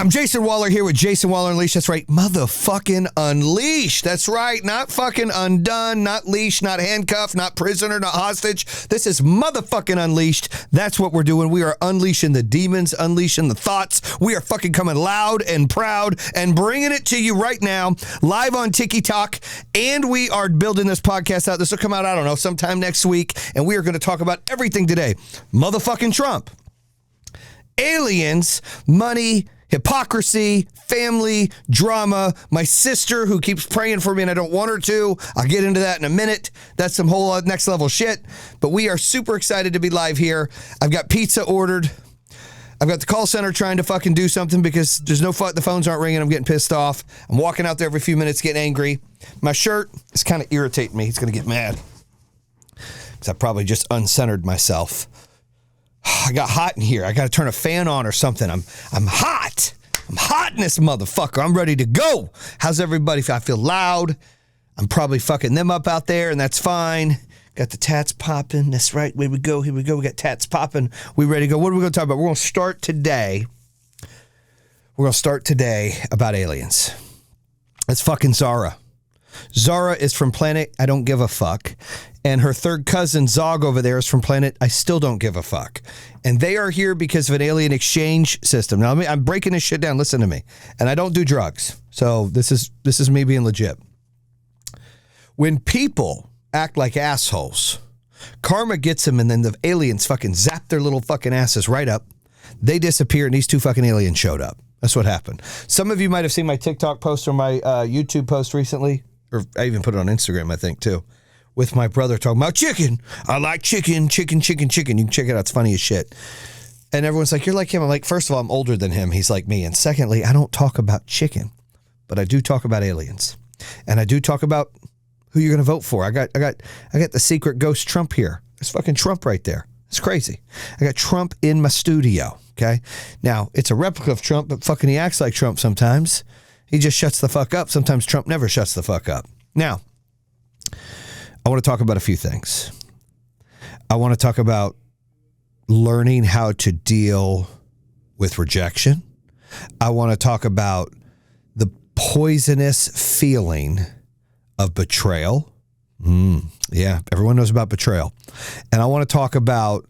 I'm Jason Waller here with Jason Waller Unleashed. That's right, motherfucking Unleashed. That's right, not fucking undone, not leash, not handcuffed, not prisoner, not hostage. This is motherfucking Unleashed. That's what we're doing. We are unleashing the demons, unleashing the thoughts. We are fucking coming loud and proud and bringing it to you right now, live on TikTok. And we are building this podcast out. This will come out, I don't know, sometime next week. And we are going to talk about everything today. Motherfucking Trump. Aliens, money, hypocrisy, family, drama, my sister who keeps praying for me and I don't want her to. I'll get into that in a minute. That's some whole next level shit. But we are super excited to be live here. I've got pizza ordered. I've got the call center trying to fucking do something because there's no the phones aren't ringing. I'm getting pissed off. I'm walking out there every few minutes getting angry. My shirt is kind of irritating me. He's going to get mad because I probably just uncentered myself. I got hot in here. I got to turn a fan on or something. I'm hot. I'm hot in this motherfucker. I'm ready to go. How's everybody feel? I feel loud. I'm probably fucking them up out there, and that's fine. Got the tats popping. That's right. Here we go. We got tats popping. We ready to go. What are we going to talk about? We're going to start today. About aliens. That's fucking Zara. Zara is from planet I don't give a fuck. And her third cousin, Zog, over there is from planet I still don't give a fuck. And they are here because of an alien exchange system. Now, I'm breaking this shit down. Listen to me. And I don't do drugs. So this is me being legit. When people act like assholes, karma gets them and then the aliens fucking zap their little fucking asses right up. They disappear and these two fucking aliens showed up. That's what happened. Some of you might have seen my TikTok post or my YouTube post recently. Or I even put it on Instagram, I think, too. With my brother talking about chicken. I like chicken. You can check it out. It's funny as shit. And everyone's like, you're like him. I'm like, first of all, I'm older than him. He's like me. And secondly, I don't talk about chicken. But I do talk about aliens. And I do talk about who you're going to vote for. I got the secret ghost Trump here. There's fucking Trump right there. It's crazy. I got Trump in my studio. Okay? Now, it's a replica of Trump, but fucking he acts like Trump sometimes. He just shuts the fuck up. Sometimes Trump never shuts the fuck up. Now, I want to talk about a few things. I want to talk about learning how to deal with rejection. I want to talk about the poisonous feeling of betrayal. Yeah, everyone knows about betrayal. And I want to talk about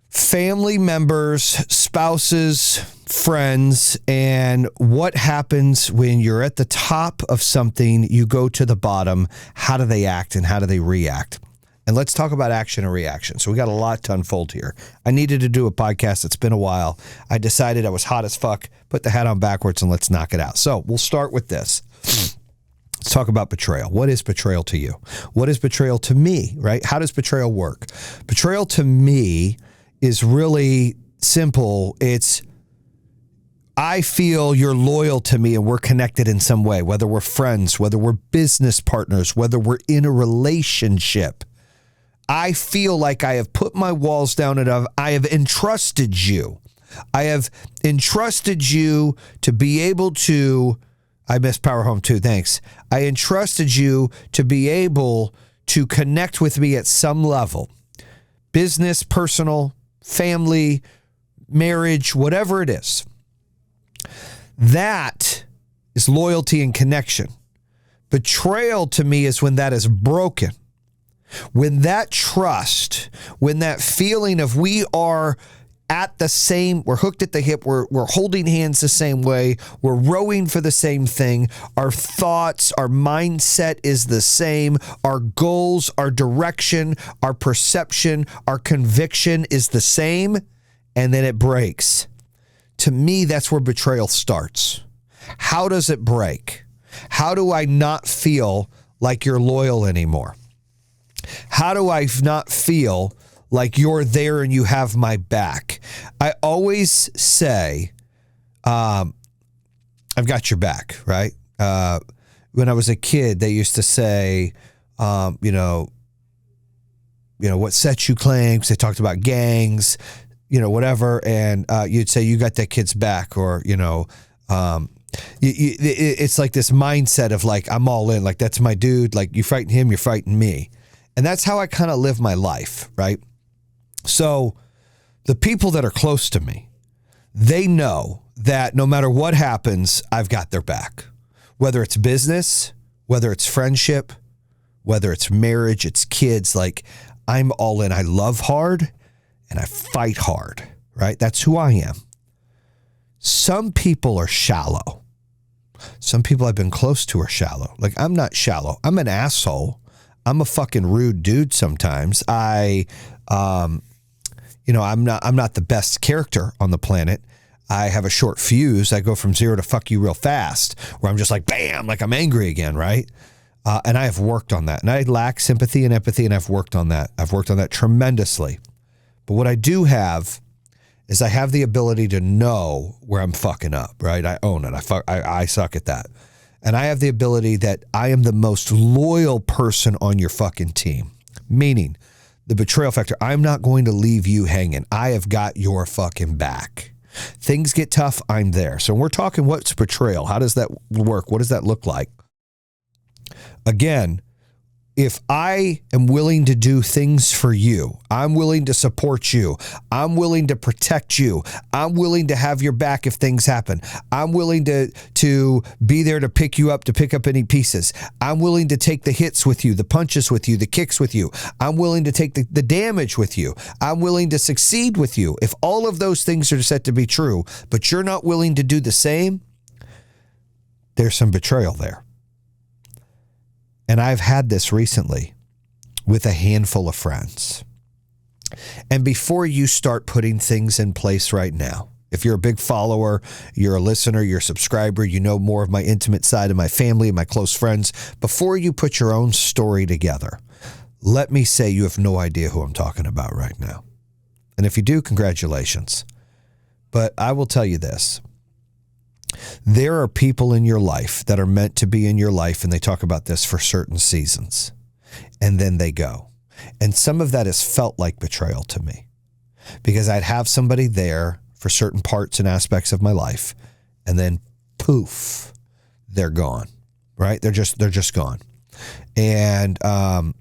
family members, spouses, friends, and what happens when you're at the top of something, you go to the bottom. How do they act and how do they react? And let's talk about action and reaction. So we got a lot to unfold here. I needed to do a podcast. It's been a while. I decided I was hot as fuck, put the hat on backwards, and let's knock it out. So we'll start with this. Let's talk about betrayal. What is betrayal to you? What is betrayal to me, right? How does betrayal work? Betrayal to me is really simple. It's, I feel you're loyal to me and we're connected in some way, whether we're friends, whether we're business partners, whether we're in a relationship. I feel like I have put my walls down and I have entrusted you. I have entrusted you to be able to, I missed Power Home too, thanks. I entrusted you to be able to connect with me at some level. Business, personal, family, marriage, whatever it is. That is loyalty and connection. Betrayal to me is when that is broken. When that trust, when that feeling of we are at the same, we're hooked at the hip, we're holding hands the same way, we're rowing for the same thing, our thoughts, our mindset is the same, our goals, our direction, our perception, our conviction is the same, and then it breaks. To me, that's where betrayal starts. How does it break? How do I not feel like you're loyal anymore? How do I not feel like you're there and you have my back? I always say, I've got your back, right? When I was a kid, they used to say, what sets you claims. They talked about gangs, whatever. And you'd say, you got that kid's back, or, it's like this mindset of like, I'm all in, like, that's my dude. Like, you fighting him, you're fighting me. And that's how I kind of live my life, right? So the people that are close to me, they know that no matter what happens, I've got their back. Whether it's business, whether it's friendship, whether it's marriage, it's kids, like I'm all in. I love hard and I fight hard, right? That's who I am. Some people are shallow. Some people I've been close to are shallow. Like I'm not shallow. I'm an asshole. I'm a fucking rude dude sometimes. I'm not the best character on the planet. I have a short fuse. I go from 0 to fuck you real fast, where I'm just like, bam, like I'm angry again, right? And I have worked on that. And I lack sympathy and empathy, and I've worked on that. I've worked on that tremendously. But what I do have is I have the ability to know where I'm fucking up, right? I own it. I suck at that. And I have the ability that I am the most loyal person on your fucking team. Meaning, the betrayal factor, I'm not going to leave you hanging. I have got your fucking back. Things get tough, I'm there. So we're talking, what's betrayal? How does that work? What does that look like? Again, if I am willing to do things for you, I'm willing to support you, I'm willing to protect you, I'm willing to have your back if things happen, I'm willing to be there to pick you up, to pick up any pieces, I'm willing to take the hits with you, the punches with you, the kicks with you, I'm willing to take the damage with you, I'm willing to succeed with you. If all of those things are set to be true, but you're not willing to do the same, there's some betrayal there. And I've had this recently with a handful of friends. And before you start putting things in place right now, if you're a big follower, you're a listener, you're a subscriber, you know more of my intimate side of my family and my close friends, before you put your own story together, let me say you have no idea who I'm talking about right now. And if you do, congratulations. But I will tell you this. There are people in your life that are meant to be in your life, and they talk about this for certain seasons, and then they go. And some of that has felt like betrayal to me, because I'd have somebody there for certain parts and aspects of my life, and then poof, they're gone, right? They're just gone. And the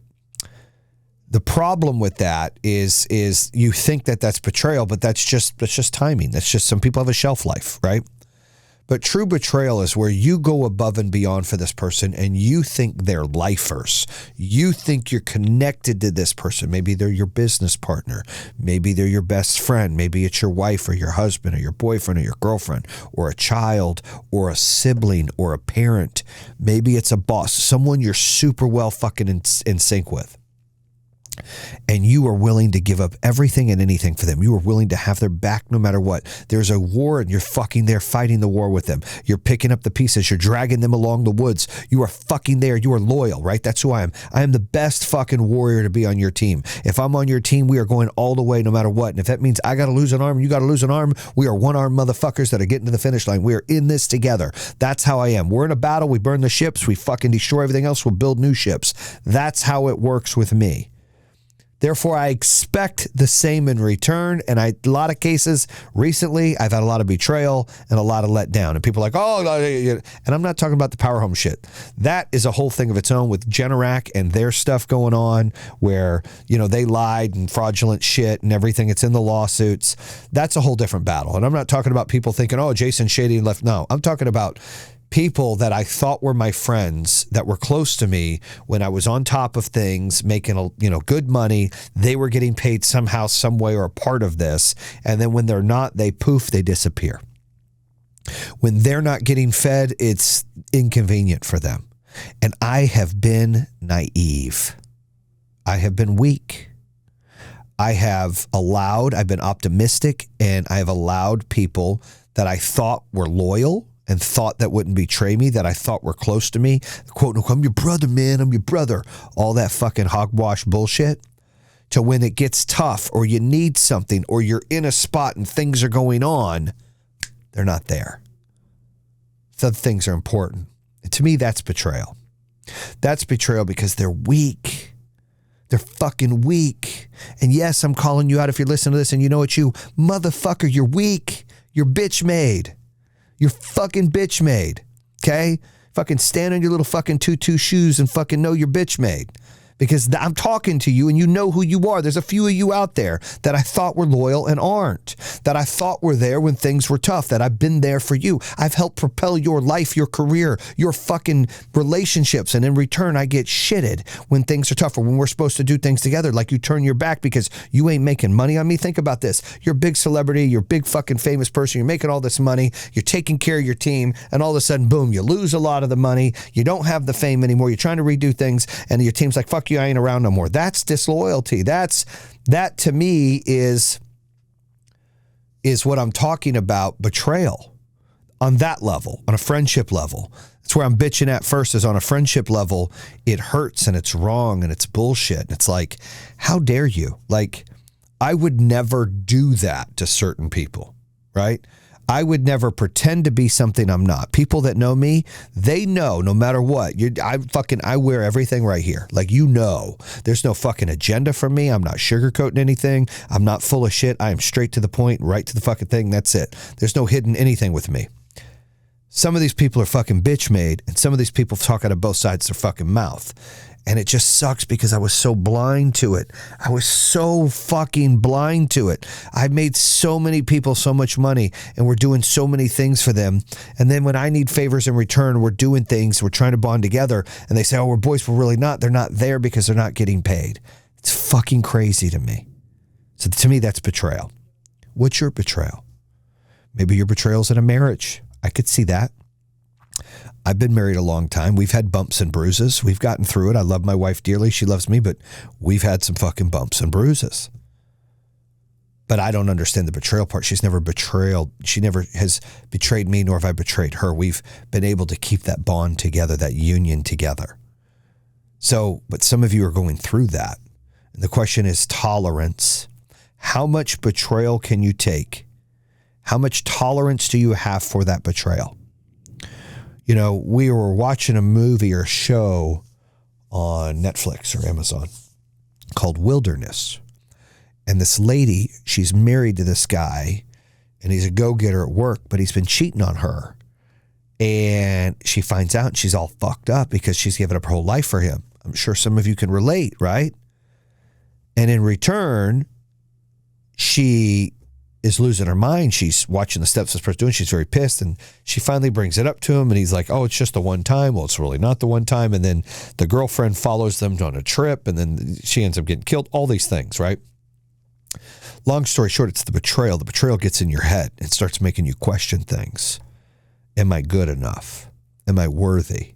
problem with that is you think that that's betrayal, but that's just timing. That's just, some people have a shelf life, right? But true betrayal is where you go above and beyond for this person and you think they're lifers. You think you're connected to this person. Maybe they're your business partner. Maybe they're your best friend. Maybe it's your wife or your husband or your boyfriend or your girlfriend or a child or a sibling or a parent. Maybe it's a boss, someone you're super well fucking in sync with. And you are willing to give up everything and anything for them. You are willing to have their back no matter what. There's a war and you're fucking there fighting the war with them. You're picking up the pieces. You're dragging them along the woods. You are fucking there. You are loyal, right? That's who I am. I am the best fucking warrior to be on your team. If I'm on your team, we are going all the way no matter what. And if that means I got to lose an arm and you got to lose an arm, we are one-armed motherfuckers that are getting to the finish line. We are in this together. That's how I am. We're in a battle. We burn the ships. We fucking destroy everything else. We'll build new ships. That's how it works with me. Therefore, I expect the same in return. And a lot of cases recently, I've had a lot of betrayal and a lot of letdown. And people are like, oh, and I'm not talking about the power home shit. That is a whole thing of its own with Generac and their stuff going on where, you know, they lied and fraudulent shit and everything. It's in the lawsuits. That's a whole different battle. And I'm not talking about people thinking, oh, Jayson shady and left. No, I'm talking about people that I thought were my friends that were close to me when I was on top of things, making good money. They were getting paid somehow, some way, or a part of this. And then when they're not, they disappear. When they're not getting fed, it's inconvenient for them. And I have been naive. I have been weak. I've been optimistic, and I have allowed people that I thought were loyal and thought that wouldn't betray me, that I thought were close to me. Quote, I'm your brother, man. I'm your brother. All that fucking hogwash bullshit. To when it gets tough or you need something or you're in a spot and things are going on, they're not there. Some things are important. And to me, that's betrayal. That's betrayal because they're weak. They're fucking weak. And yes, I'm calling you out if you're listening to this and you know it's you. Motherfucker, you're weak. You're bitch made. You're fucking bitch made, okay? Fucking stand on your little fucking tutu shoes and fucking know you're bitch made. because I'm talking to you and you know who you are. There's a few of you out there that I thought were loyal and aren't, that I thought were there when things were tough, that I've been there for you. I've helped propel your life, your career, your fucking relationships. And in return, I get shitted when things are tough or when we're supposed to do things together. Like you turn your back because you ain't making money on me. Think about this. You're a big celebrity. You're a big fucking famous person. You're making all this money. You're taking care of your team. And all of a sudden, boom, you lose a lot of the money. You don't have the fame anymore. You're trying to redo things. And your team's like, fuck you, I ain't around no more. That's disloyalty. That to me is what I'm talking about, betrayal on that level, on a friendship level. That's where I'm bitching at first, is on a friendship level. It hurts and it's wrong and it's bullshit. And it's like, how dare you? Like, I would never do that to certain people, right? I would never pretend to be something I'm not. People that know me, they know no matter what. I wear everything right here. Like, you know, there's no fucking agenda from me. I'm not sugarcoating anything. I'm not full of shit. I am straight to the point, right to the fucking thing. That's it. There's no hidden anything with me. Some of these people are fucking bitch made, and some of these people talk out of both sides of their fucking mouth. And it just sucks because I was so blind to it. I was so fucking blind to it. I made so many people so much money and we're doing so many things for them. And then when I need favors in return, we're doing things, we're trying to bond together. And they say, oh, we're boys. We're really not. They're not there because they're not getting paid. It's fucking crazy to me. So to me, that's betrayal. What's your betrayal? Maybe your betrayal's in a marriage. I could see that. I've been married a long time. We've had bumps and bruises. We've gotten through it. I love my wife dearly. She loves me, but we've had some fucking bumps and bruises. But I don't understand the betrayal part. She's never betrayed. She never has betrayed me, nor have I betrayed her. We've been able to keep that bond together, that union together. So, but some of you are going through that. And the question is tolerance. How much betrayal can you take? How much tolerance do you have for that betrayal? You know, we were watching a movie or show on Netflix or Amazon called Wilderness. And this lady, she's married to this guy, and he's a go-getter at work, but he's been cheating on her. And she finds out and she's all fucked up because she's given up her whole life for him. I'm sure some of you can relate, right? And in return, she is losing her mind. She's watching the steps this person's doing. She's very pissed, and she finally brings it up to him, and he's like, oh, it's just the one time. Well, it's really not the one time. And then the girlfriend follows them on a trip, and then she ends up getting killed. All these things, right? Long story short, it's the betrayal. The betrayal gets in your head and starts making you question things. Am I good enough? Am I worthy?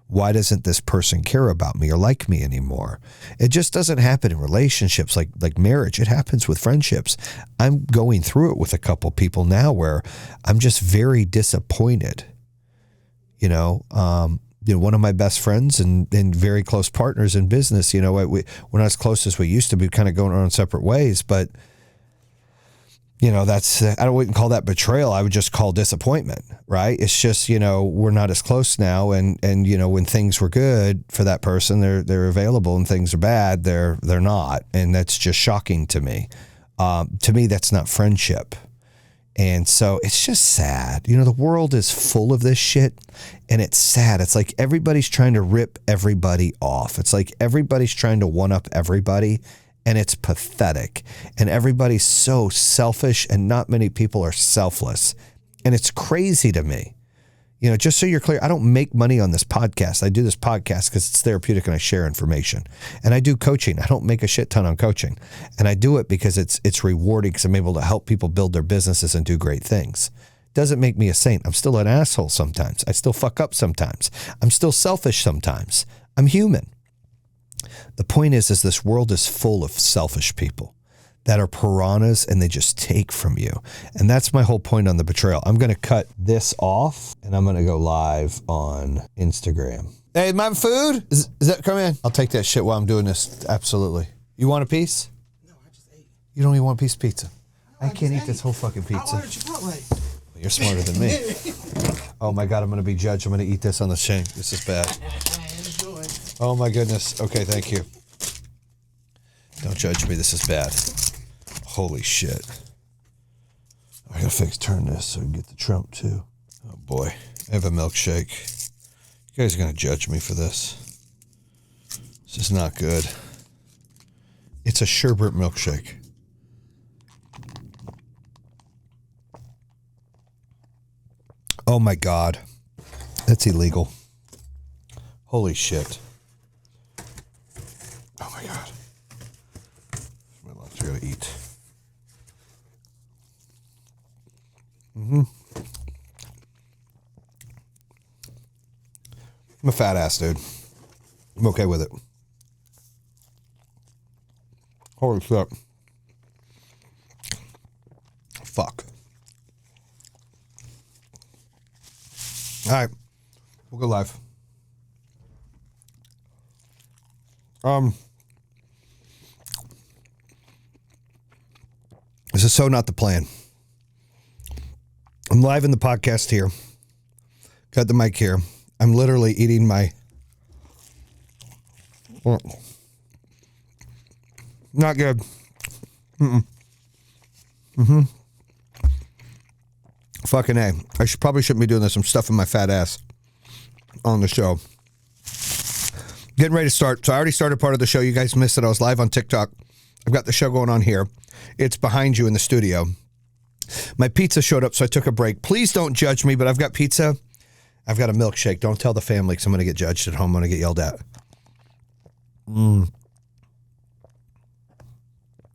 Why doesn't this person care about me or like me anymore? It just doesn't happen in relationships like marriage. It happens with friendships. I'm going through it with a couple people now where I'm just very disappointed. One of my best friends and very close partners in business, we're not as close as we used to be, kind of going our own separate ways, but that's, I wouldn't call that betrayal. I would just call disappointment, right? It's just, we're not as close now. And when things were good for that person, they're available, and things are bad, they're not. And that's just shocking to me. To me, that's not friendship. And so it's just sad. The world is full of this shit, and it's sad. It's like everybody's trying to rip everybody off. It's like everybody's trying to one up everybody. And it's pathetic. And everybody's so selfish, and not many people are selfless. And it's crazy to me. Just so you're clear, I don't make money on this podcast. I do this podcast because it's therapeutic and I share information. And I do coaching. I don't make a shit ton on coaching. And I do it because it's rewarding, because I'm able to help people build their businesses and do great things. Doesn't make me a saint. I'm still an asshole sometimes. I still fuck up sometimes. I'm still selfish sometimes. I'm human. The point is this world is full of selfish people that are piranhas, and they just take from you. And that's my whole point on the betrayal. I'm going to cut this off, and I'm going to go live on Instagram. Hey, my food? Is that, come in. I'll take that shit while I'm doing this. Absolutely. You want a piece? No, I just ate. You don't even want a piece of pizza? No, I can't eat this whole fucking pizza. I ordered Chipotle. You're smarter than me. Oh my God, I'm going to be judged. I'm going to eat this on the shame. This is bad. Enjoy. Oh my goodness. Okay, thank you. Don't judge me. This is bad. Holy shit. I gotta turn this so we can get the Trump too. Oh boy. I have a milkshake. You guys are gonna judge me for this. This is not good. It's a sherbet milkshake. Oh my God. That's illegal. Holy shit. Oh my God. My lunch, I gotta eat. I'm a fat ass, dude. I'm okay with it. Holy shit. Fuck. All right. We'll go live. This is so not the plan. I'm live in the podcast here. Got the mic here. I'm literally eating my... Not good. Fucking A. Probably shouldn't be doing this. I'm stuffing my fat ass on the show. Getting ready to start. So I already started part of the show. You guys missed it. I was live on TikTok. I've got the show going on here. It's behind you in the studio. My pizza showed up, so I took a break. Please don't judge me, but I've got pizza. I've got a milkshake. Don't tell the family because I'm going to get judged at home. I'm going to get yelled at.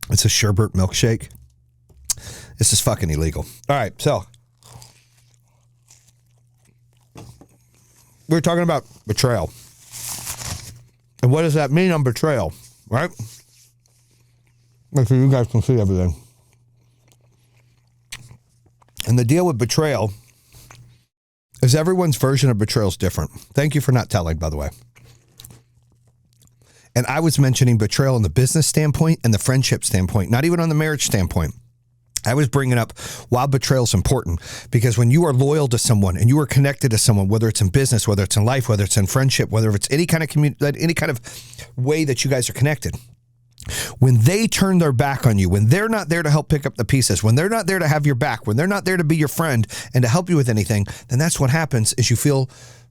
It's a sherbet milkshake. This is fucking illegal. All right, so we're talking about betrayal. And what does that mean on betrayal, right? So you guys can see everything. And the deal with betrayal is everyone's version of betrayal is different. Thank you for not telling, by the way. And I was mentioning betrayal in the business standpoint and the friendship standpoint, not even on the marriage standpoint. I was bringing up why betrayal is important, because when you are loyal to someone and you are connected to someone, whether it's in business, whether it's in life, whether it's in friendship, whether it's any kind of any kind of way that you guys are connected, when they turn their back on you, when they're not there to help pick up the pieces, when they're not there to have your back, when they're not there to be your friend and to help you with anything, then that's what happens is you feel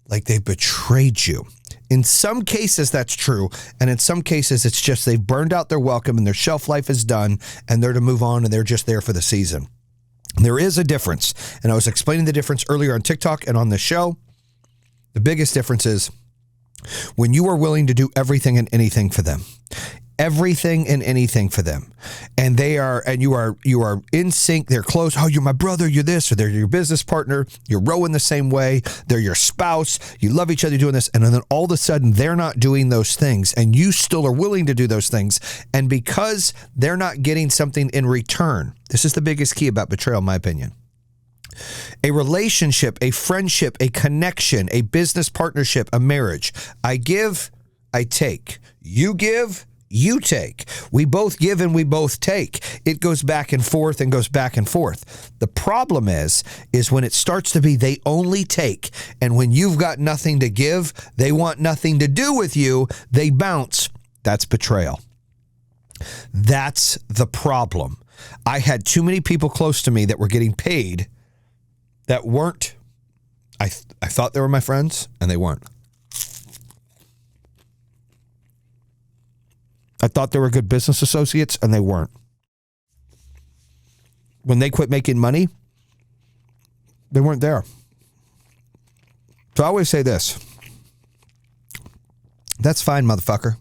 like they betrayed you. In some cases, that's true. And in some cases, it's just they've burned out their welcome and their shelf life is done and they're to move on and they're just there for the season. There is a difference. And I was explaining the difference earlier on TikTok and on the show. The biggest difference is when you are willing to do everything and anything for them. Everything and anything for them. And they are, and you are in sync. They're close. Oh, you're my brother. You're this, or they're your business partner. You're rowing the same way. They're your spouse. You love each other doing this. And then all of a sudden they're not doing those things and you still are willing to do those things. And because they're not getting something in return, this is the biggest key about betrayal, in my opinion. A relationship, a friendship, a connection, a business partnership, a marriage. I give, I take. You give, you take. We both give and we both take. It goes back and forth and goes back and forth. The problem is when it starts to be they only take, and when you've got nothing to give, they want nothing to do with you, they bounce. That's betrayal. That's the problem. I had too many people close to me that were getting paid that weren't. I thought they were my friends, and they weren't. I thought they were good business associates, and they weren't. When they quit making money, they weren't there. So I always say this. That's fine, motherfucker.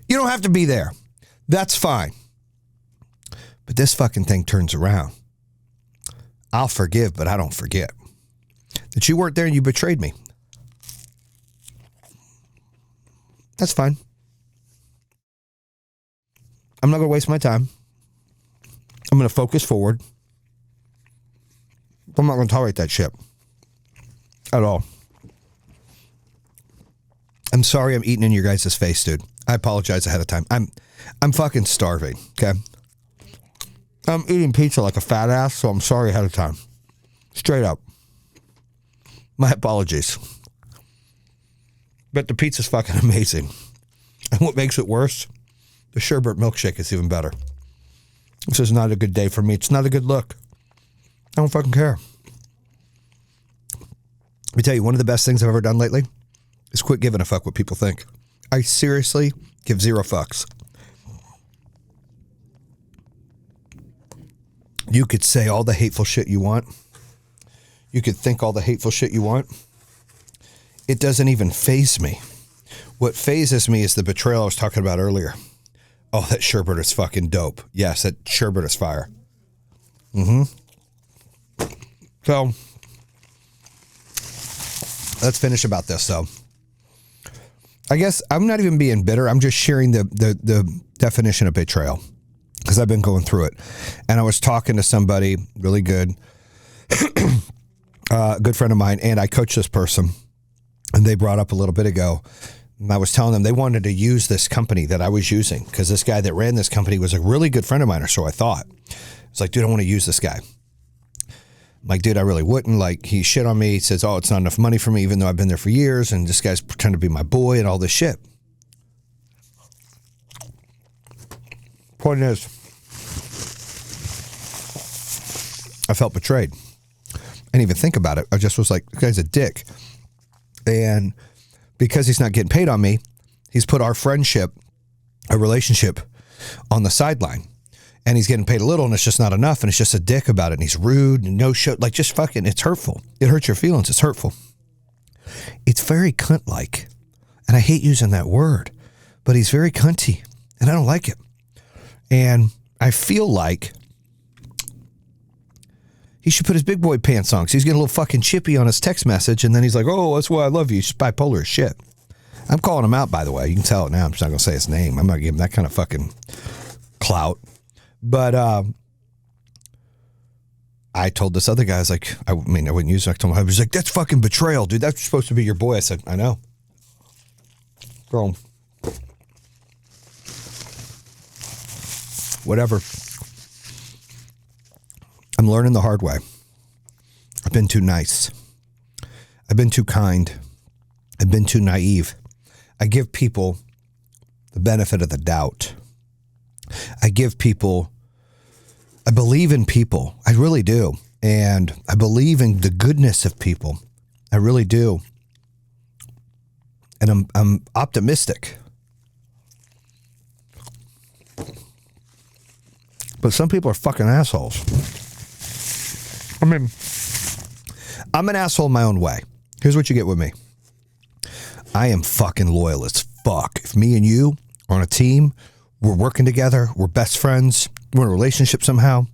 You don't have to be there. That's fine. But this fucking thing turns around. I'll forgive, but I don't forget. That you weren't there and you betrayed me. That's fine. I'm not going to waste my time. I'm going to focus forward. I'm not going to tolerate that shit. At all. I'm sorry I'm eating in your guys' face, dude. I apologize ahead of time. I'm fucking starving, okay? I'm eating pizza like a fat ass, so I'm sorry ahead of time. Straight up. My apologies. But the pizza's fucking amazing. And what makes it worse? The sherbet milkshake is even better. This is not a good day for me. It's not a good look. I don't fucking care. Let me tell you, one of the best things I've ever done lately is quit giving a fuck what people think. I seriously give zero fucks. You could say all the hateful shit you want. You could think all the hateful shit you want. It doesn't even faze me. What phases me is the betrayal I was talking about earlier. Oh, that sherbet is fucking dope. Yes, that sherbet is fire. So, let's finish about this, though. I guess I'm not even being bitter. I'm just sharing the definition of betrayal because I've been going through it. And I was talking to somebody really good, a good friend of mine, and I coached this person. And they brought up a little bit ago, and I was telling them they wanted to use this company that I was using because this guy that ran this company was a really good friend of mine, or so I thought. It's like, dude, I want to use this guy. I'm like, dude, I really wouldn't. Like, he shit on me. He says, oh, it's not enough money for me, even though I've been there for years, and this guy's pretending to be my boy and all this shit. Point is, I felt betrayed. I didn't even think about it. I just was like, this guy's a dick. And because he's not getting paid on me, he's put our friendship, a relationship, on the sideline. And he's getting paid a little, and it's just not enough. And it's just a dick about it. And he's rude and no show. Like, just fucking, it's hurtful. It hurts your feelings. It's hurtful. It's very cunt-like. And I hate using that word. But he's very cunty. And I don't like it. And I feel like he should put his big boy pants on because he's getting a little fucking chippy on his text message. And then he's like, oh, that's why I love you. He's bipolar as shit. I'm calling him out, by the way. You can tell it now. I'm just not going to say his name. I'm not giving him that kind of fucking clout. But I told this other guy, I was like, I mean, I wouldn't use it. I told him, I was like, that's fucking betrayal, dude. That's supposed to be your boy. I said, I know. Girl. Whatever. I'm learning the hard way. I've been too nice. I've been too kind. I've been too naive. I give people the benefit of the doubt. I believe in people. I really do. And I believe in the goodness of people. I really do. And I'm optimistic. But some people are fucking assholes. I mean, I'm an asshole in my own way. Here's what you get with me. I am fucking loyal as fuck. If me and you are on a team, we're working together, we're best friends, we're in a relationship somehow,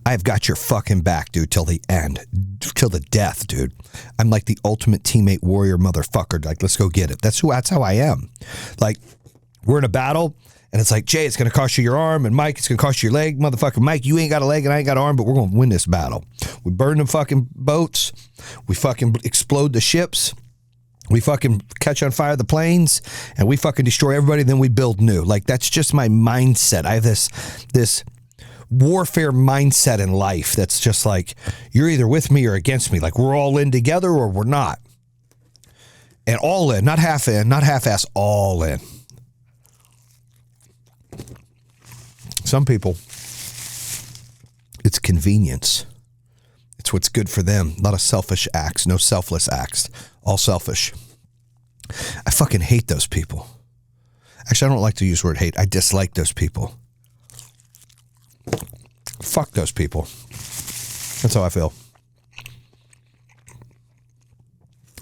I've got your fucking back, dude, till the end. Till the death, dude. I'm like the ultimate teammate warrior motherfucker. Like, let's go get it. That's how I am. Like, we're in a battle, and it's like, Jay, it's going to cost you your arm, and Mike, it's going to cost you your leg. Motherfucker, Mike, you ain't got a leg and I ain't got an arm, but we're going to win this battle. We burn them fucking boats. We fucking explode the ships. We fucking catch on fire the planes, and we fucking destroy everybody, then we build new. Like, that's just my mindset. I have this warfare mindset in life that's just like, you're either with me or against me. Like, we're all in together or we're not. And all in, not half-ass, all in. Some people, it's convenience. It's what's good for them. A lot of selfish acts, no selfless acts. All selfish. I fucking hate those people. Actually, I don't like to use the word hate. I dislike those people. Fuck those people. That's how I feel.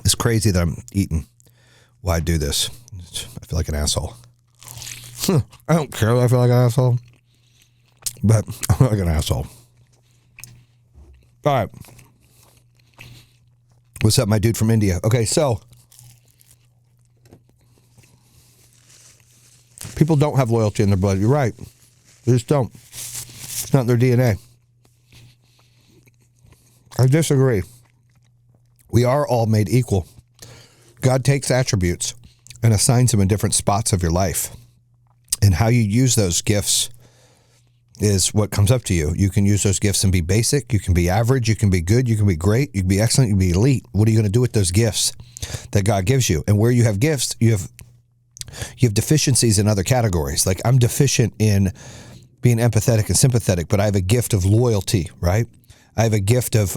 It's crazy that I'm eating while I do this. I feel like an asshole. I don't care that I feel like an asshole, but I feel like an asshole. All right. What's up, my dude from India? Okay, so people don't have loyalty in their blood. You're right. They just don't. It's not in their DNA. I disagree. We are all made equal. God takes attributes and assigns them in different spots of your life. And how you use those gifts is what comes up to you. You can use those gifts and be basic. You can be average. You can be good. You can be great. You can be excellent. You can be elite. What are you going to do with those gifts that God gives you? And where you have gifts, you have deficiencies in other categories. Like, I'm deficient in being empathetic and sympathetic, but I have a gift of loyalty, right? I have a gift of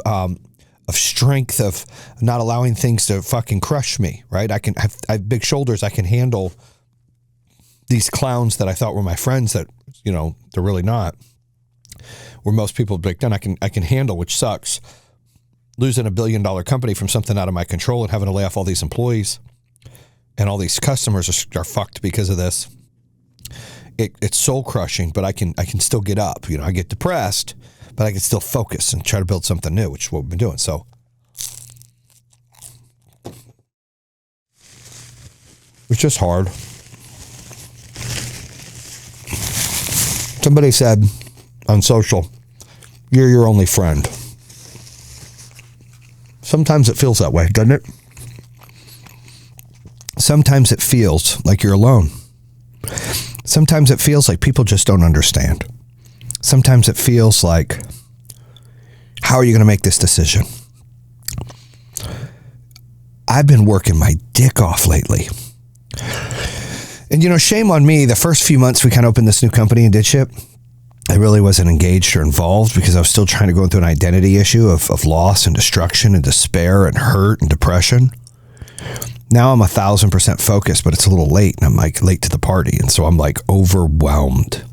of strength, of not allowing things to fucking crush me, right? I have big shoulders. I can handle these clowns that I thought were my friends that, you know, they're really not. Where most people break down, I can handle, which sucks. Losing $1 billion company from something out of my control and having to lay off all these employees and all these customers are fucked because of this. It's soul crushing, but I can still get up. You know, I get depressed, but I can still focus and try to build something new, which is what we've been doing. So it's just hard. Somebody said on social, you're your only friend. Sometimes it feels that way, doesn't it? Sometimes it feels like you're alone. Sometimes it feels like people just don't understand. Sometimes it feels like, how are you going to make this decision? I've been working my dick off lately. And, you know, shame on me. The first few months we kind of opened this new company and did shit, I really wasn't engaged or involved because I was still trying to go through an identity issue of loss and destruction and despair and hurt and depression. Now I'm 1,000% focused, but it's a little late and I'm like late to the party. And so I'm like overwhelmed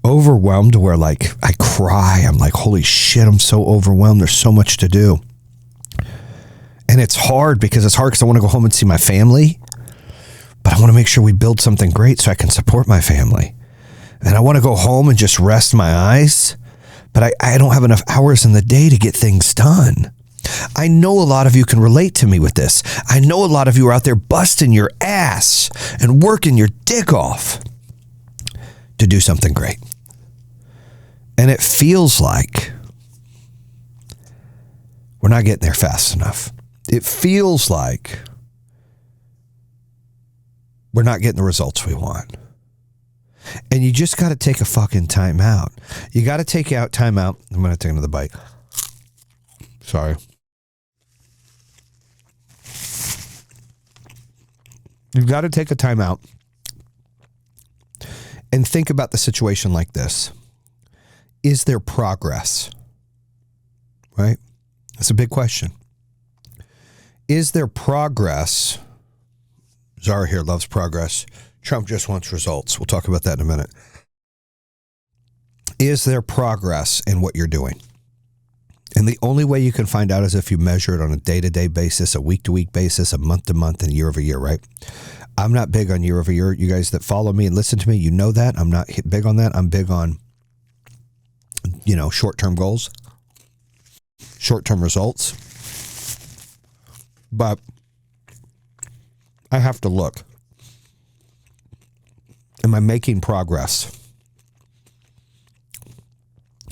to where like I cry. I'm like, holy shit, I'm so overwhelmed. There's so much to do. And it's hard because I want to go home and see my family, but I want to make sure we build something great so I can support my family. And I want to go home and just rest my eyes, but I don't have enough hours in the day to get things done. I know a lot of you can relate to me with this. I know a lot of you are out there busting your ass and working your dick off to do something great. And it feels like we're not getting there fast enough. It feels like we're not getting the results we want. And you just got to take a fucking time out. You got to take out time out. I'm going to take another bite. Sorry. You've got to take a time out and think about the situation like this. Is there progress? Right? That's a big question. Is there progress? Zara here loves progress. Trump just wants results. We'll talk about that in a minute. Is there progress in what you're doing? And the only way you can find out is if you measure it on a day-to-day basis, a week-to-week basis, a month-to-month, and year-over-year, right? I'm not big on year-over-year. You guys that follow me and listen to me, you know that. I'm not big on that. I'm big on, you know, short-term goals, short-term results. But I have to look. Am I making progress?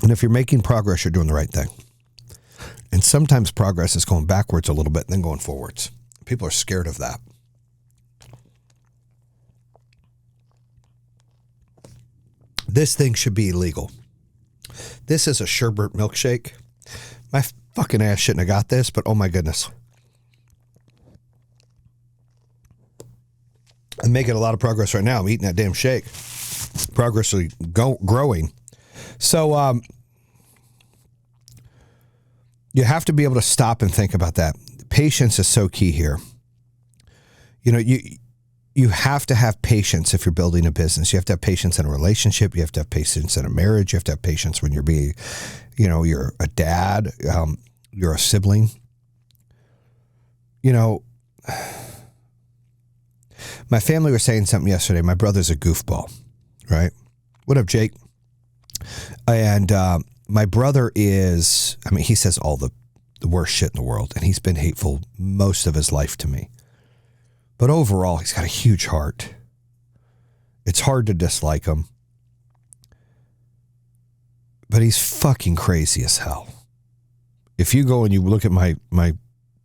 And if you're making progress, you're doing the right thing. And sometimes progress is going backwards a little bit and then going forwards. People are scared of that. This thing should be illegal. This is a sherbet milkshake. My fucking ass shouldn't have got this, but oh my goodness. I'm making a lot of progress right now. I'm eating that damn shake. Progress is growing. So you have to be able to stop and think about that. Patience is so key here. You know, you have to have patience if you're building a business. You have to have patience in a relationship. You have to have patience in a marriage. You have to have patience when you're you're a dad, you're a sibling. You know, my family was saying something yesterday. My brother's a goofball, right? What up, Jake? And my brother is, I mean, he says all the worst shit in the world, and he's been hateful most of his life to me. But overall, he's got a huge heart. It's hard to dislike him. But he's fucking crazy as hell. If you go and you look at my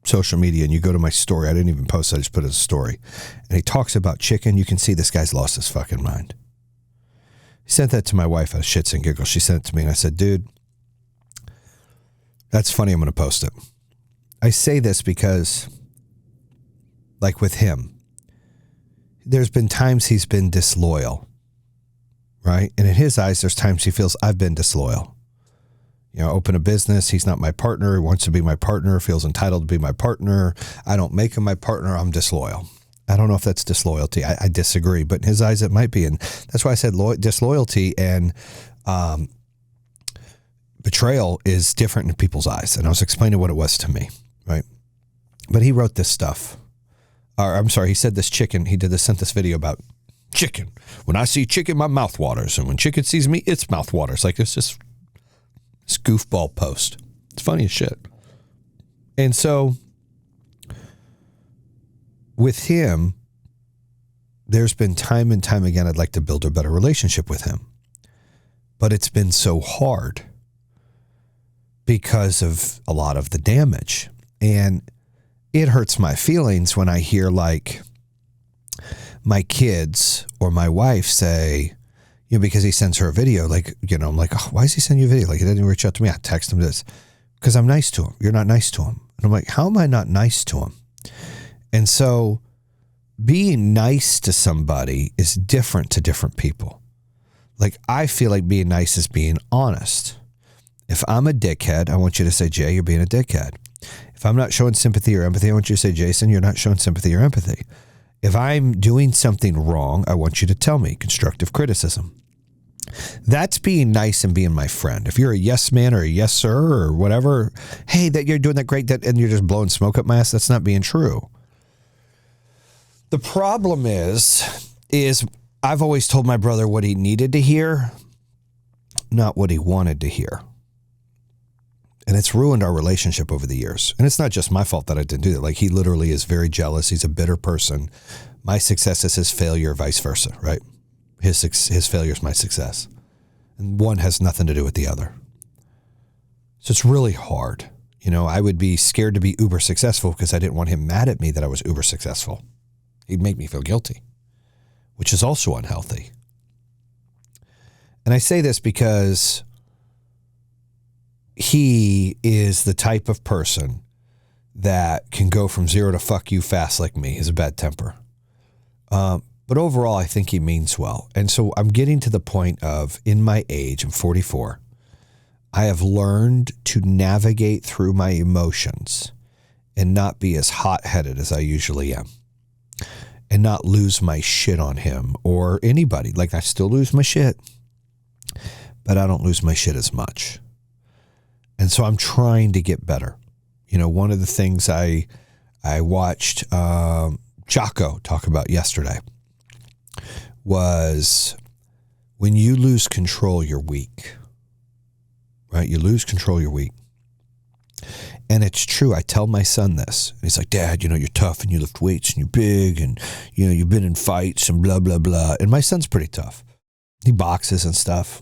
social media and you go to my story, I didn't even post it, I just put it as a story. And he talks about chicken, you can see this guy's lost his fucking mind. He sent that to my wife out of shits and giggles. She sent it to me and I said, dude, that's funny, I'm going to post it. I say this because, like with him, there's been times he's been disloyal, right? And in his eyes, there's times he feels I've been disloyal. open a business. He's not my partner. He wants to be my partner, feels entitled to be my partner. I don't make him my partner. I'm disloyal. I don't know if that's disloyalty. I disagree, but in his eyes it might be. And that's why I said disloyalty and betrayal is different in people's eyes. And I was explaining what it was to me, right? But he wrote this stuff. Or, I'm sorry, he said this chicken. He sent this video about chicken. When I see chicken, my mouth waters. And when chicken sees me, its mouth waters. Like it's just this goofball post. It's funny as shit. And so with him, there's been time and time again, I'd like to build a better relationship with him. But it's been so hard because of a lot of the damage. And it hurts my feelings when I hear like my kids or my wife say, because he sends her a video, like, I'm like, oh, why is he sending you a video? Like, he didn't reach out to me. I text him this because I'm nice to him. You're not nice to him. And I'm like, how am I not nice to him? And so being nice to somebody is different to different people. Like, I feel like being nice is being honest. If I'm a dickhead, I want you to say, Jay, you're being a dickhead. If I'm not showing sympathy or empathy, I want you to say, Jayson, you're not showing sympathy or empathy. If I'm doing something wrong, I want you to tell me. Constructive criticism. That's being nice and being my friend. If you're a yes man or a yes sir or whatever, hey, that you're doing that great, and you're just blowing smoke up my ass, that's not being true. The problem is I've always told my brother what he needed to hear, not what he wanted to hear. And it's ruined our relationship over the years. And it's not just my fault that I didn't do that. Like, he literally is very jealous. He's a bitter person. My success is his failure, vice versa, right? His failure is my success. And one has nothing to do with the other. So it's really hard. I would be scared to be uber successful because I didn't want him mad at me that I was uber successful. He'd make me feel guilty, which is also unhealthy. And I say this because he is the type of person that can go from zero to fuck you fast like me. He has a bad temper. But overall, I think he means well. And so I'm getting to the point of, in my age, I'm 44, I have learned to navigate through my emotions and not be as hot-headed as I usually am. And not lose my shit on him or anybody. Like, I still lose my shit, but I don't lose my shit as much. And so I'm trying to get better. One of the things I watched Jocko talk about yesterday was when you lose control, you're weak. Right? You lose control, you're weak. And it's true. I tell my son this. And he's like, Dad, you're tough and you lift weights and you're big and, you've been in fights and blah, blah, blah. And my son's pretty tough. He boxes and stuff.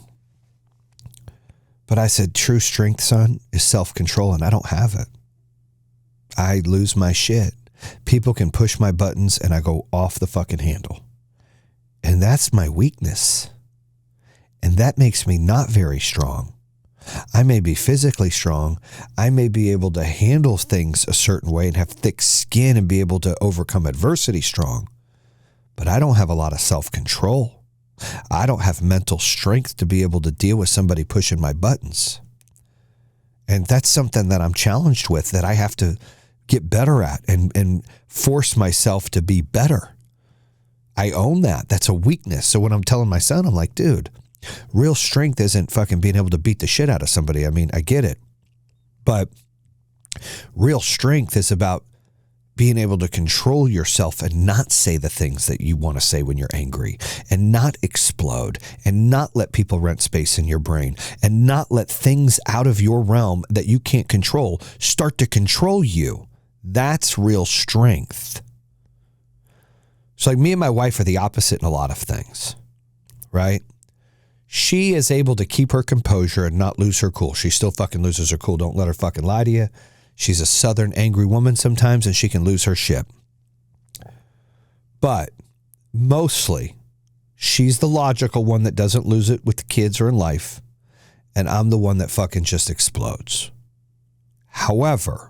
But I said, true strength, son, is self-control, and I don't have it. I lose my shit. People can push my buttons and I go off the fucking handle. And that's my weakness. And that makes me not very strong. I may be physically strong. I may be able to handle things a certain way and have thick skin and be able to overcome adversity strong. But I don't have a lot of self-control. I don't have mental strength to be able to deal with somebody pushing my buttons. And that's something that I'm challenged with, that I have to get better at and force myself to be better. I own that. That's a weakness. So when I'm telling my son, I'm like, dude, real strength isn't fucking being able to beat the shit out of somebody. I mean, I get it. But real strength is about being able to control yourself and not say the things that you want to say when you're angry, and not explode, and not let people rent space in your brain, and not let things out of your realm that you can't control start to control you. That's real strength. So like, me and my wife are the opposite in a lot of things, right? She is able to keep her composure and not lose her cool. She still fucking loses her cool. Don't let her fucking lie to you. She's a southern angry woman sometimes, and she can lose her shit. But mostly, she's the logical one that doesn't lose it with the kids or in life, and I'm the one that fucking just explodes. However,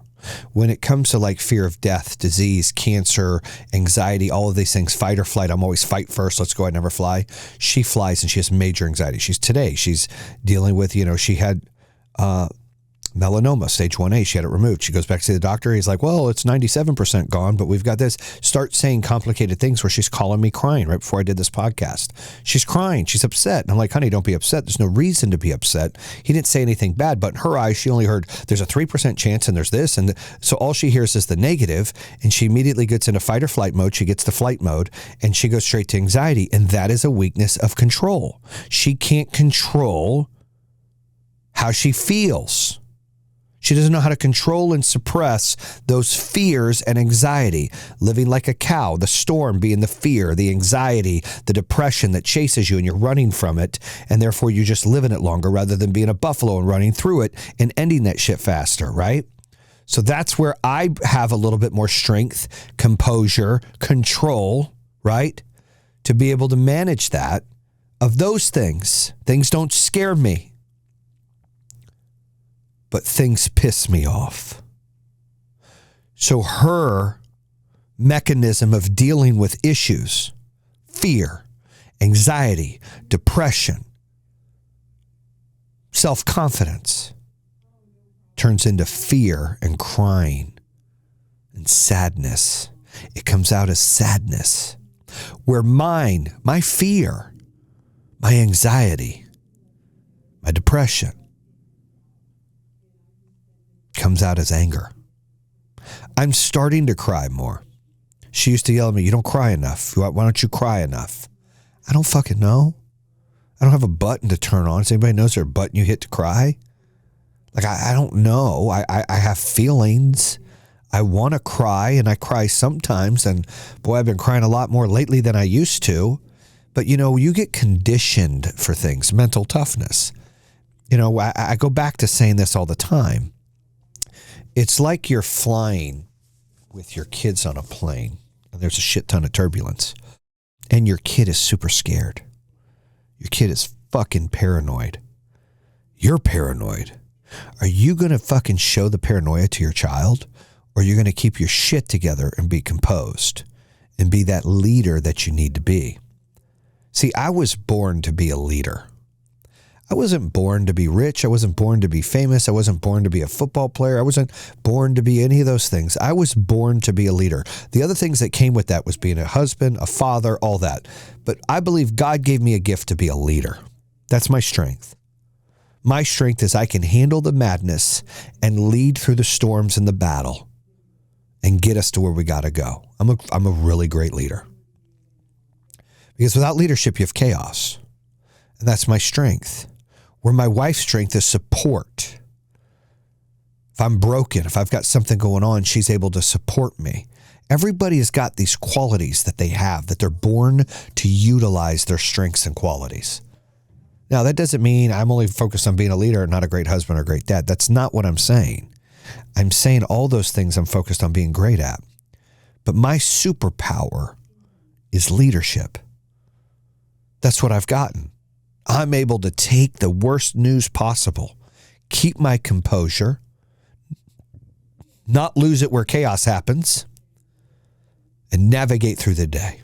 when it comes to like fear of death, disease, cancer, anxiety, all of these things, fight or flight, I'm always fight first. Let's go ahead and never fly. She flies and she has major anxiety. She's dealing with, she had melanoma, stage 1A. She had it removed. She goes back to see the doctor. He's like, well, it's 97% gone, but we've got this. Start saying complicated things where she's calling me crying right before I did this podcast. She's crying. She's upset. And I'm like, honey, don't be upset. There's no reason to be upset. He didn't say anything bad, but in her eyes, she only heard there's a 3% chance and there's this. And so all she hears is the negative, and she immediately gets into fight or flight mode. She gets to flight mode, and she goes straight to anxiety. And that is a weakness of control. She can't control how she feels. She doesn't know how to control and suppress those fears and anxiety. Living like a cow, the storm being the fear, the anxiety, the depression that chases you and you're running from it. And therefore you just live in it longer rather than being a buffalo and running through it and ending that shit faster, right? So that's where I have a little bit more strength, composure, control, right? To be able to manage that. Of those things, things don't scare me. But things piss me off. So her mechanism of dealing with issues, fear, anxiety, depression, self-confidence, turns into fear and crying and sadness. It comes out as sadness. Where my fear, my anxiety, my depression, comes out as anger. I'm starting to cry more. She used to yell at me, you don't cry enough. Why don't you cry enough? I don't fucking know. I don't have a button to turn on. Does anybody knows there a button you hit to cry? Like, I don't know. I have feelings. I want to cry, and I cry sometimes. And boy, I've been crying a lot more lately than I used to. But, you know, you get conditioned for things, mental toughness. You know, I go back to saying this all the time. It's like you're flying with your kids on a plane and there's a shit ton of turbulence and your kid is super scared. Your kid is fucking paranoid. You're paranoid. Are you going to fucking show the paranoia to your child, or are you going to keep your shit together and be composed and be that leader that you need to be? See, I was born to be a leader. I wasn't born to be rich. I wasn't born to be famous. I wasn't born to be a football player. I wasn't born to be any of those things. I was born to be a leader. The other things that came with that was being a husband, a father, all that. But I believe God gave me a gift to be a leader. That's my strength. My strength is I can handle the madness and lead through the storms and the battle and get us to where we got to go. I'm a really great leader. Because without leadership, you have chaos. And that's my strength. Where my wife's strength is support. If I'm broken, if I've got something going on, she's able to support me. Everybody has got these qualities that they have, that they're born to utilize their strengths and qualities. Now, that doesn't mean I'm only focused on being a leader and not a great husband or great dad. That's not what I'm saying. I'm saying all those things I'm focused on being great at. But my superpower is leadership. That's what I've gotten. I'm able to take the worst news possible, keep my composure, not lose it where chaos happens, and navigate through the day.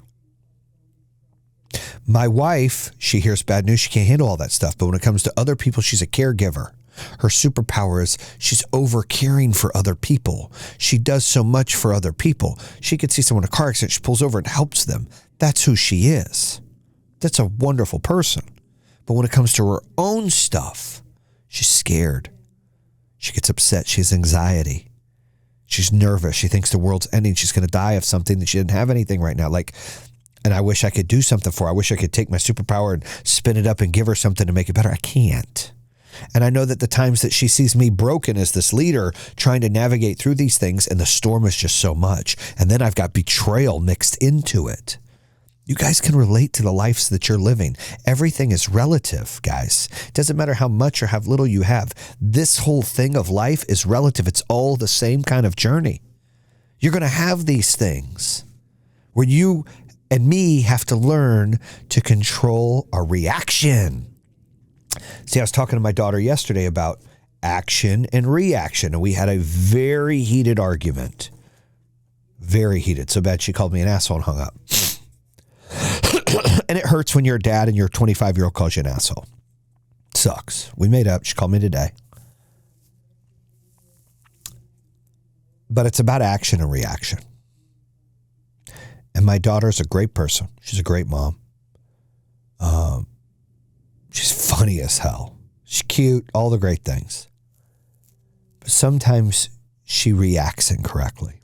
My wife, she hears bad news. She can't handle all that stuff. But when it comes to other people, she's a caregiver. Her superpower is she's over caring for other people. She does so much for other people. She could see someone in a car accident. She pulls over and helps them. That's who she is. That's a wonderful person. But when it comes to her own stuff, she's scared. She gets upset. She has anxiety. She's nervous. She thinks the world's ending. She's going to die of something that she didn't have anything right now. And I wish I could do something for her. I wish I could take my superpower and spin it up and give her something to make it better. I can't. And I know that the times that she sees me broken as this leader trying to navigate through these things, and the storm is just so much. And then I've got betrayal mixed into it. You guys can relate to the lives that you're living. Everything is relative, guys. It doesn't matter how much or how little you have. This whole thing of life is relative. It's all the same kind of journey. You're going to have these things where you and me have to learn to control our reaction. See, I was talking to my daughter yesterday about action and reaction, and we had a very heated argument. Very heated. So bad she called me an asshole and hung up. And it hurts when you're a dad and your 25-year-old calls you an asshole. It sucks. We made up. She called me today. But it's about action and reaction. And my daughter's a great person. She's a great mom. She's funny as hell. She's cute, all the great things. But sometimes she reacts incorrectly.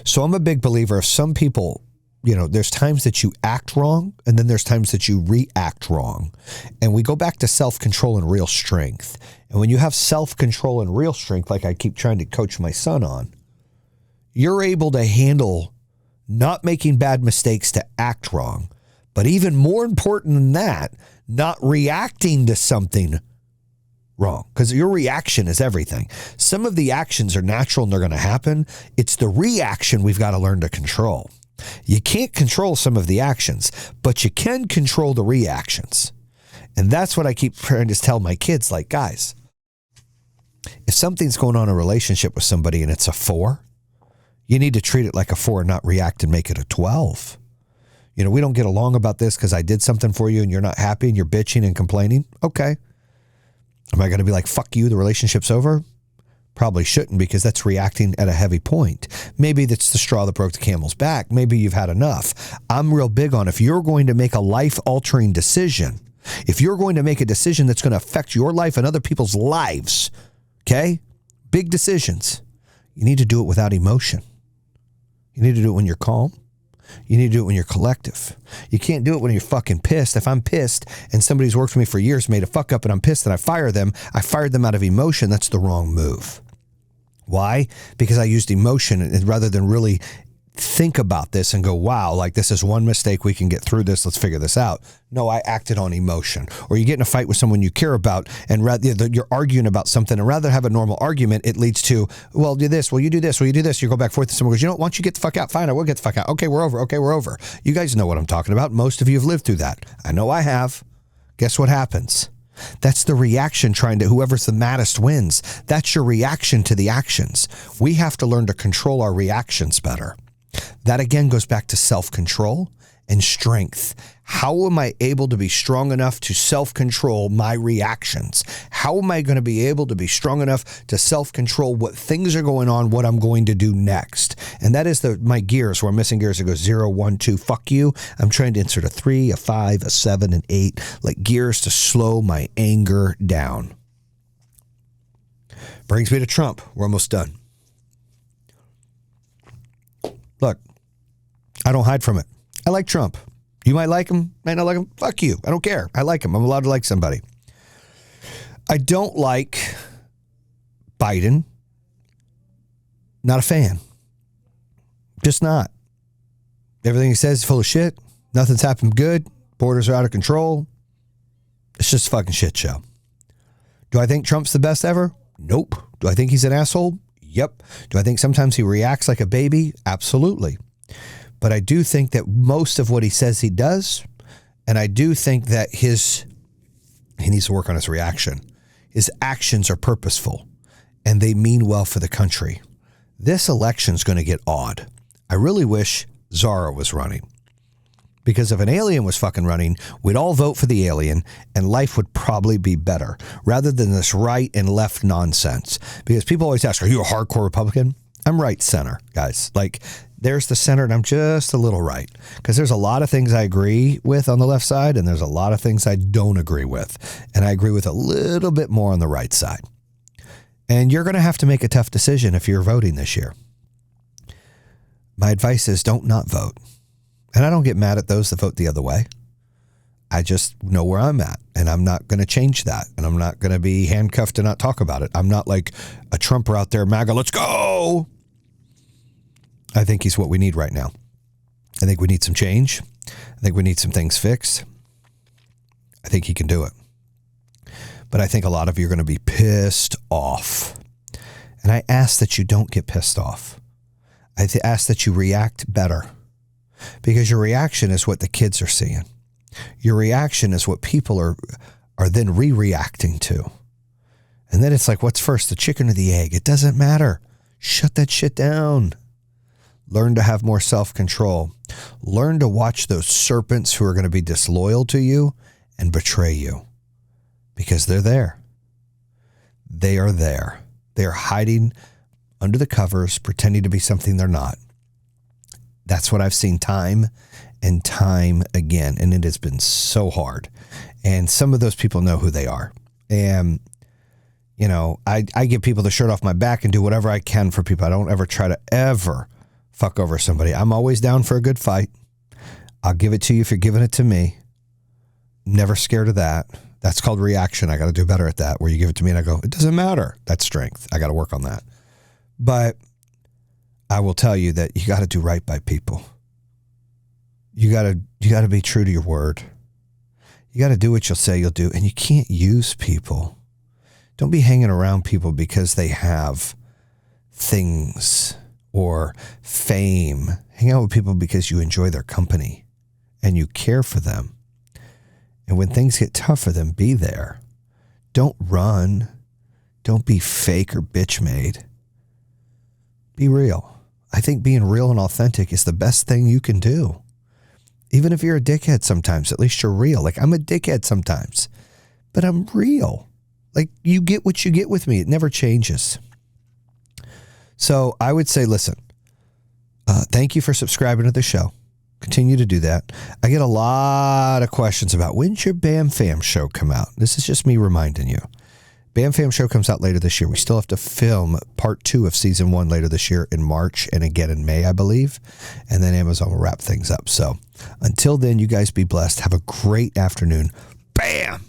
So I'm a big believer of some people, there's times that you act wrong and then there's times that you react wrong. And we go back to self-control and real strength. And when you have self-control and real strength, like I keep trying to coach my son on, you're able to handle not making bad mistakes to act wrong. But even more important than that, not reacting to something wrong, because your reaction is everything. Some of the actions are natural and they're going to happen. It's the reaction we've got to learn to control. You can't control some of the actions, but you can control the reactions. And that's what I keep trying to tell my kids, like, guys, if something's going on in a relationship with somebody and it's a 4, you need to treat it like a 4 and not react and make it a 12. We don't get along about this because I did something for you and you're not happy and you're bitching and complaining. Okay. Am I going to be like, fuck you, the relationship's over? Probably shouldn't, because that's reacting at a heavy point. Maybe that's the straw that broke the camel's back. Maybe you've had enough. I'm real big on, if you're going to make a life-altering decision, if you're going to make a decision that's going to affect your life and other people's lives, okay? Big decisions. You need to do it without emotion. You need to do it when you're calm. You need to do it when you're collective. You can't do it when you're fucking pissed. If I'm pissed and somebody's worked for me for years, made a fuck up, and I'm pissed and I fired them out of emotion, that's the wrong move. Why? Because I used emotion rather than really think about this and go, wow, like this is one mistake, we can get through this, let's figure this out. No, I acted on emotion. Or you get in a fight with someone you care about and you're arguing about something, and rather than have a normal argument, it leads to, well, do this, well, you do this, well, you do this. You go back and forth, and someone goes, why don't you get the fuck out? Fine, I will get the fuck out. Okay, we're over. You guys know what I'm talking about. Most of you have lived through that. I know I have. Guess what happens? That's the reaction, whoever's the maddest wins. That's your reaction to the actions. We have to learn to control our reactions better. That again goes back to self-control and strength. How am I able to be strong enough to self-control my reactions? How am I going to be able to be strong enough to self-control what things are going on, what I'm going to do next? And that is my gears, where I'm missing gears. It goes 0, 1, 2, fuck you. I'm trying to insert a 3, a 5, a 7, an 8, like gears to slow my anger down. Brings me to Trump. We're almost done. Look, I don't hide from it. I like Trump. You might like him, might not like him. Fuck you. I don't care. I like him. I'm allowed to like somebody. I don't like Biden. Not a fan. Just not. Everything he says is full of shit. Nothing's happened good. Borders are out of control. It's just a fucking shit show. Do I think Trump's the best ever? Nope. Do I think he's an asshole? Yep. Do I think sometimes he reacts like a baby? Absolutely. But I do think that most of what he says he does, and I do think that he needs to work on his reaction. His actions are purposeful, and they mean well for the country. This election's going to get odd. I really wish Zara was running. Because if an alien was fucking running, we'd all vote for the alien and life would probably be better rather than this right and left nonsense. Because people always ask, are you a hardcore Republican? I'm right center, guys. Like, there's the center and I'm just a little right. Because there's a lot of things I agree with on the left side and there's a lot of things I don't agree with. And I agree with a little bit more on the right side. And you're going to have to make a tough decision if you're voting this year. My advice is don't not vote. And I don't get mad at those that vote the other way. I just know where I'm at, and I'm not going to change that, and I'm not going to be handcuffed to not talk about it. I'm not like a Trumper out there, MAGA, let's go. I think he's what we need right now. I think we need some change. I think we need some things fixed. I think he can do it. But I think a lot of you are going to be pissed off. And I ask that you don't get pissed off. I ask that you react better. Because your reaction is what the kids are seeing. Your reaction is what people are then re-reacting to. And then it's like, what's first, the chicken or the egg? It doesn't matter. Shut that shit down. Learn to have more self-control. Learn to watch those serpents who are going to be disloyal to you and betray you. Because they're there. They are there. They are hiding under the covers, pretending to be something they're not. That's what I've seen time and time again. And it has been so hard. And some of those people know who they are. And, you know, I give people the shirt off my back and do whatever I can for people. I don't ever try to ever fuck over somebody. I'm always down for a good fight. I'll give it to you if you're giving it to me. Never scared of that. That's called reaction. I got to do better at that, where you give it to me and I go, it doesn't matter. That's strength. I got to work on that. But I will tell you that you got to do right by people. You got to be true to your word. You got to do what you'll say you'll do. And you can't use people. Don't be hanging around people because they have things or fame. Hang out with people because you enjoy their company and you care for them. And when things get tough for them, be there. Don't run. Don't be fake or bitch made. Be real. I think being real and authentic is the best thing you can do. Even if you're a dickhead sometimes, at least you're real. Like, I'm a dickhead sometimes, but I'm real. Like, you get what you get with me. It never changes. So I would say, listen, thank you for subscribing to the show. Continue to do that. I get a lot of questions about, when's your Bam Fam show come out? This is just me reminding you. Bam Fam show comes out later this year. We still have to film part 2 of season 1 later this year in March and again in May, I believe. And then Amazon will wrap things up. So until then, you guys be blessed. Have a great afternoon. Bam!